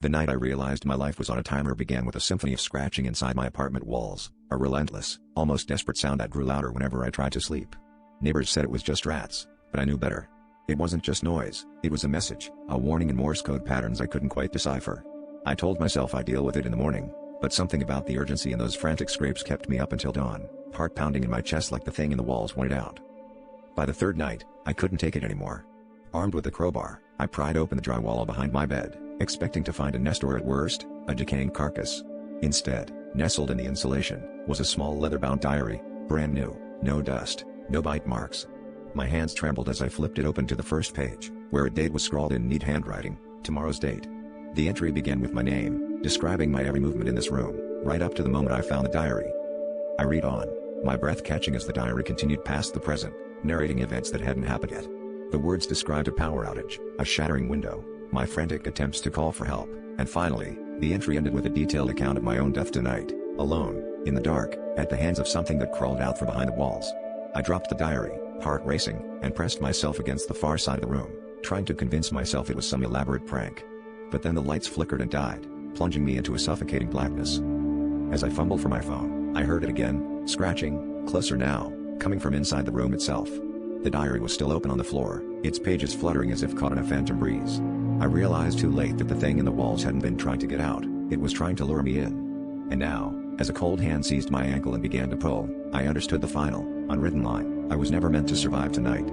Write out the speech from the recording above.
The night I realized my life was on a timer began with a symphony of scratching inside my apartment walls, a relentless, almost desperate sound that grew louder whenever I tried to sleep. Neighbors said it was just rats, but I knew better. It wasn't just noise, it was a message, a warning in Morse code patterns I couldn't quite decipher. I told myself I'd deal with it in the morning, but something about the urgency in those frantic scrapes kept me up until dawn, heart pounding in my chest like the thing in the walls wanted out. By the third night, I couldn't take it anymore. Armed with a crowbar, I pried open the drywall behind my bed, expecting to find a nest or at worst, a decaying carcass. Instead, nestled in the insulation, was a small leather-bound diary, brand new, no dust, no bite marks. My hands trembled as I flipped it open to the first page, where a date was scrawled in neat handwriting, tomorrow's date. The entry began with my name, describing my every movement in this room, right up to the moment I found the diary. I read on, my breath catching as the diary continued past the present, narrating events that hadn't happened yet. The words described a power outage, a shattering window, my frantic attempts to call for help, and finally, the entry ended with a detailed account of my own death tonight, alone, in the dark, at the hands of something that crawled out from behind the walls. I dropped the diary, heart racing, and pressed myself against the far side of the room, trying to convince myself it was some elaborate prank. But then the lights flickered and died, plunging me into a suffocating blackness. As I fumbled for my phone, I heard it again, scratching, closer now, coming from inside the room itself. The diary was still open on the floor, its pages fluttering as if caught in a phantom breeze. I realized too late that the thing in the walls hadn't been trying to get out, it was trying to lure me in. And now, as a cold hand seized my ankle and began to pull, I understood the final, unwritten line, I was never meant to survive tonight.